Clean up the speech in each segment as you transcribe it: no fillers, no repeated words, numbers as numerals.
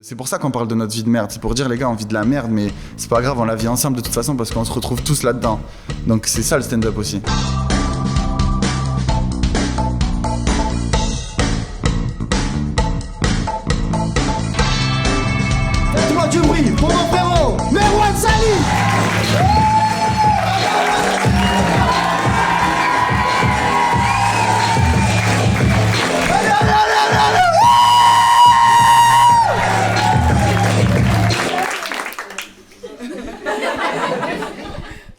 C'est pour ça qu'on parle de notre vie de merde, c'est pour dire les gars on vit de la merde mais c'est pas grave, on la vit ensemble de toute façon parce qu'on se retrouve tous là-dedans. Donc c'est ça le stand-up aussi. Faites-moi du bruit pour mon frérot, Merwan Sali.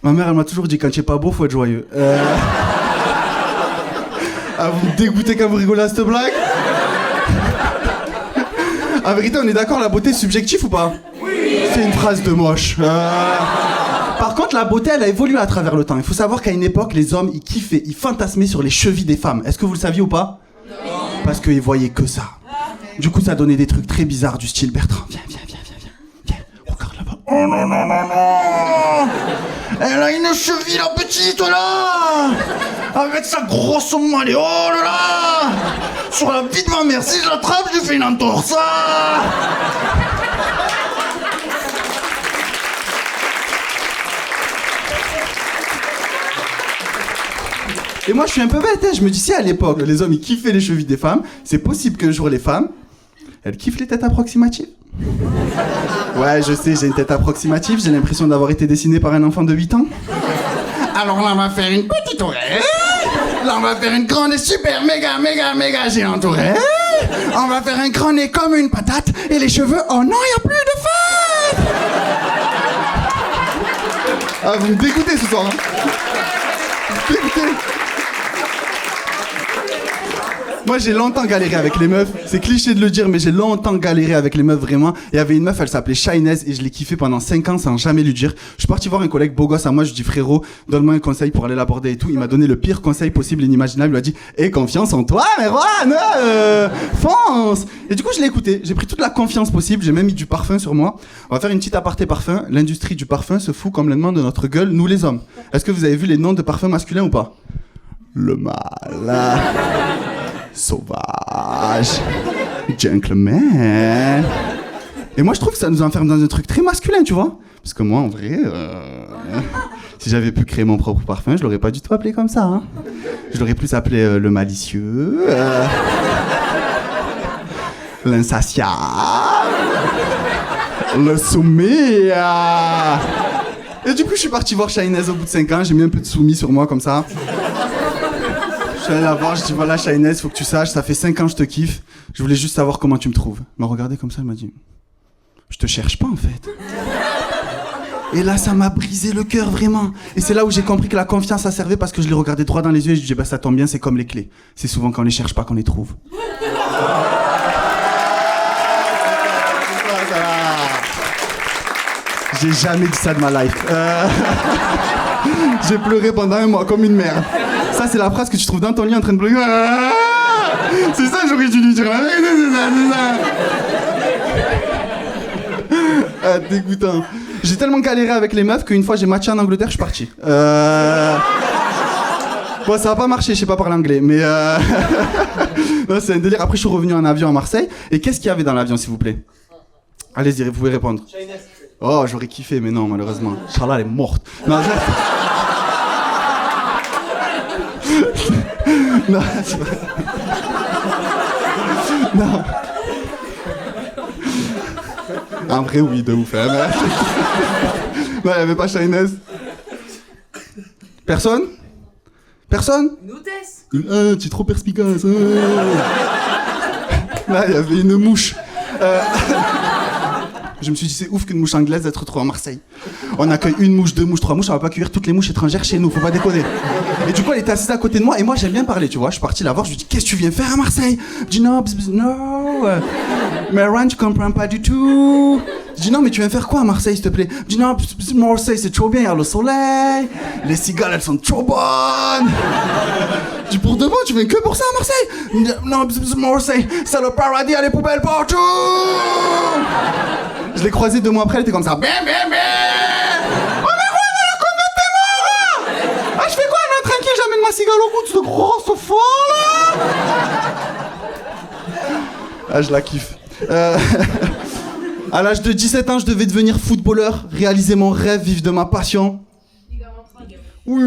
Ma mère, elle m'a toujours dit quand tu es pas beau, faut être joyeux. Ah, vous me dégoûtez quand vous rigolez à cette blague. En vérité, on est d'accord, la beauté est subjective ou pas? Oui. C'est une phrase de moche. Par contre, la beauté, elle a évolué à travers le temps. Il faut savoir qu'à une époque, les hommes, ils kiffaient, ils fantasmaient sur les chevilles des femmes. Est-ce que vous le saviez ou pas? Non. Parce qu'ils voyaient que ça. Du coup, ça donnait des trucs très bizarres du style Bertrand, viens. Regarde là-bas. Oh non, non, non, non. Elle a une cheville, la petite, là. Avec sa grosse malle. Oh là là. Sur la vie de ma mère, si je l'attrape, je lui fais une entorse. Et moi, je suis un peu bête, hein. Je me dis, si à l'époque, les hommes, ils kiffaient les chevilles des femmes, c'est possible qu'un jour, les femmes, elles kiffent les têtes approximatives. Ouais, je sais, j'ai une tête approximative, j'ai l'impression d'avoir été dessiné par un enfant de 8 ans. Alors là, on va faire une petite oreille. Là, on va faire une grande et super méga géante oreille. On va faire un grand nez comme une patate. Et les cheveux, oh non, il n'y a plus de fête. Ah, vous me dégoûtez ce soir, hein. Dégoûtez. Moi, j'ai longtemps galéré avec les meufs. C'est cliché de le dire, mais j'ai longtemps galéré avec les meufs, vraiment. Il y avait une meuf, elle s'appelait Shinez, et je l'ai kiffée pendant 5 ans sans jamais lui dire. Je suis parti voir un collègue beau gosse à moi, je lui dis frérot, donne-moi un conseil pour aller l'aborder et tout. Il m'a donné le pire conseil possible et inimaginable. Il m'a dit, aie confiance en toi, Merwan, fonce. Et du coup, je l'ai écouté. J'ai pris toute la confiance possible. J'ai même mis du parfum sur moi. On va faire une petite aparté parfum. L'industrie du parfum se fout complètement de notre gueule, nous les hommes. Est-ce que vous avez vu les noms de parfums masculins ou pas? Le mal. Sauvage, gentleman. Et moi je trouve que ça nous enferme dans un truc très masculin, tu vois. Parce que moi en vrai, si j'avais pu créer mon propre parfum, je l'aurais pas du tout appelé comme ça, hein. Je l'aurais plus appelé le malicieux, l'insatiable, le soumis. Et du coup je suis parti voir Shinez au bout de 5 ans, j'ai mis un peu de soumis sur moi comme ça. Je suis allé la voir, je dis voilà Shinez, faut que tu saches, ça fait 5 ans que je te kiffe, je voulais juste savoir comment tu me trouves. Elle m'a regardé comme ça, elle m'a dit, je te cherche pas en fait. Et là ça m'a brisé le cœur vraiment. Et c'est là où j'ai compris que la confiance ça servait parce que je l'ai regardé droit dans les yeux et je dis bah ça tombe bien, c'est comme les clés. C'est souvent quand on les cherche pas qu'on les trouve. J'ai jamais dit ça de ma life. J'ai pleuré pendant 1 mois comme une merde. Ça, c'est la phrase que tu trouves dans ton lit en train de pleurer. C'est ça, j'aurais dû lui dire. Ah, dégoûtant. J'ai tellement galéré avec les meufs qu'une fois j'ai matché en Angleterre, je suis parti. Bon, ça a pas marché, je sais pas parler anglais, mais non, c'est un délire. Après, je suis revenu en avion à Marseille. Et qu'est-ce qu'il y avait dans l'avion, s'il vous plaît? Allez-y, vous pouvez répondre. Oh, j'aurais kiffé, mais non, malheureusement. Charla, elle est morte. Non, non, c'est vrai. Non. En vrai, oui, de ouf. Hein, mais... non, il n'y avait pas Shinez. Personne? Personne? Une hôtesse. Tu es trop perspicace. Là, il y avait une mouche. Je me suis dit, c'est ouf qu'une mouche anglaise d'être retrouvée à Marseille. On accueille 1 mouche, 2 mouches, 3 mouches, on va pas accueillir toutes les mouches étrangères chez nous, faut pas déconner. Et du coup, elle était assise à côté de moi, et moi, j'aime bien parler, tu vois. Je suis parti la voir, je lui dis, qu'est-ce que tu viens faire à Marseille? Je dis, non, non, Merwan, tu comprends pas du tout. Je dis, non, mais tu viens faire quoi à Marseille, s'il te plaît? Je dis, non, Marseille, c'est trop bien, il y a le soleil, les cigales, elles sont trop bonnes. Je dis, pour de bon, tu viens que pour ça à Marseille? Non, Marseille, c'est le paradis, il y a les poubelles partout. Je l'ai croisé 2 mois après, elle était comme ça. Oh mais quoi, voilà, combien t'es mort? Ah, je fais quoi, là, tranquille, j'amène ma cigale au bout de ce gros fond, là. Ah, je la kiffe. À l'âge de 17 ans, je devais devenir footballeur, réaliser mon rêve, vivre de ma passion. Oui.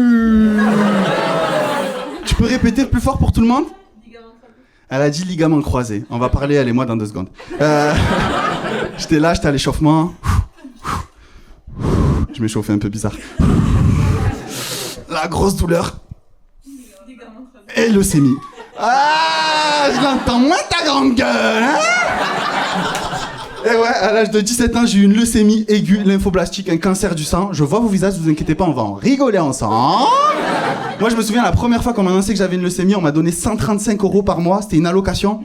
Tu peux répéter plus fort pour tout le monde? Elle a dit ligament croisé. On va parler, elle et moi, dans 2 secondes. J'étais là, j'étais à l'échauffement. Je m'échauffais un peu bizarre. La grosse douleur. Et leucémie. Ah, je l'entends moins ta grande gueule, hein? Et ouais, à l'âge de 17 ans, j'ai eu une leucémie aiguë, lymphoblastique, un cancer du sang. Je vois vos visages, vous inquiétez pas, on va en rigoler ensemble. Moi, je me souviens, la première fois qu'on m'a annoncé que j'avais une leucémie, on m'a donné 135 € par mois, c'était une allocation.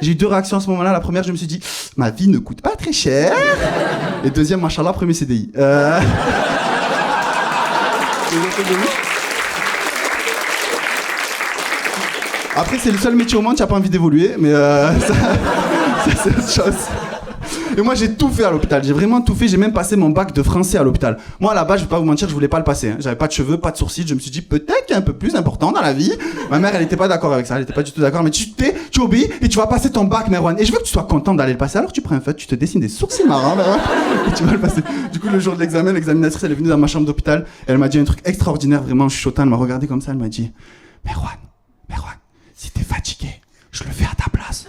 J'ai eu 2 réactions à ce moment-là. La première, je me suis dit, ma vie ne coûte pas très cher. Et deuxième, machallah, premier CDI. Après, c'est le seul métier au monde, tu n'as pas envie d'évoluer, mais ça c'est autre chose. Et moi, j'ai tout fait à l'hôpital, j'ai vraiment tout fait, j'ai même passé mon bac de français à l'hôpital. Moi, à la base, je vais pas vous mentir, je voulais pas le passer. Hein. J'avais pas de cheveux, pas de sourcils, je me suis dit, peut-être qu'il y a un peu plus important dans la vie. Ma mère, elle était pas d'accord avec ça, elle était pas du tout d'accord, mais tu obéis et tu vas passer ton bac, Merwan. Et je veux que tu sois content d'aller le passer, alors tu prends un feutre, tu te dessines des sourcils marrants, Merwan, et tu vas le passer. Du coup, le jour de l'examen, l'examinatrice, elle est venue dans ma chambre d'hôpital, et elle m'a dit un truc extraordinaire, vraiment chuchotant, elle m'a regardé comme ça, elle m'a dit, Merwan, si t'es fatigué, je le fais à ta place.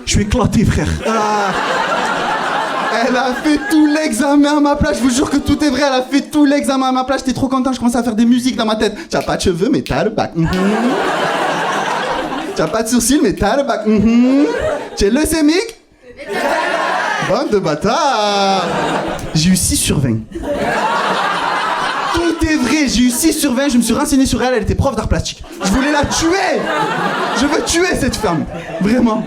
Je suis éclaté, frère. Elle a fait tout l'examen à ma place. Je vous jure que tout est vrai. Elle a fait tout l'examen à ma place. J'étais trop content. Je commençais à faire des musiques dans ma tête. T'as pas de cheveux, mais t'as le bac. T'as pas de sourcils, mais t'as le bac. T'es leucémique? Bande de bâtards. J'ai eu 6 sur 20. Tout est vrai, j'ai eu 6 sur 20, je me suis renseigné sur elle, elle était prof d'art plastique. Je voulais la tuer. Je veux tuer cette femme, vraiment.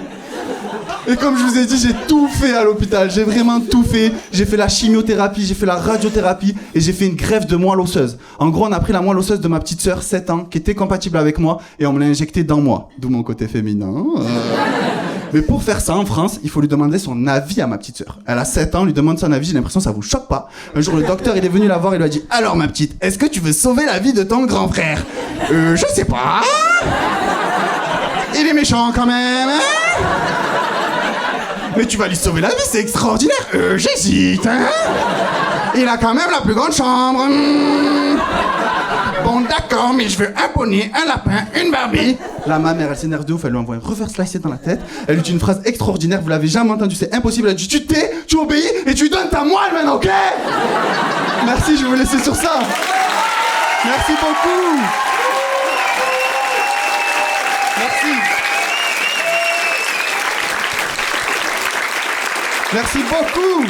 Et comme je vous ai dit, j'ai tout fait à l'hôpital, j'ai vraiment tout fait. J'ai fait la chimiothérapie, j'ai fait la radiothérapie et j'ai fait une greffe de moelle osseuse. En gros, on a pris la moelle osseuse de ma petite sœur, 7 ans, qui était compatible avec moi et on me l'a injectée dans moi. D'où mon côté féminin. Mais pour faire ça en France, il faut lui demander son avis à ma petite sœur. Elle a 7 ans, on lui demande son avis, j'ai l'impression que ça vous choque pas. Un jour, le docteur, il est venu la voir, il lui a dit « Alors ma petite, est-ce que tu veux sauver la vie de ton grand frère ?»« Je sais pas. Il est méchant quand même, hein ? Mais tu vas lui sauver la vie, c'est extraordinaire. J'hésite, hein ? Il a quand même la plus grande chambre. Bon, d'accord, mais je veux un poney, un lapin, une Barbie. » Là, ma mère, elle s'énerve de ouf, elle lui envoie un reverse slicer dans la tête. Elle lui dit une phrase extraordinaire, vous l'avez jamais entendue, c'est impossible. Elle dit, tu te tais, tu obéis et tu donnes ta moelle maintenant, ok? Merci, je vais vous laisser sur ça. Merci beaucoup. Merci. Merci beaucoup.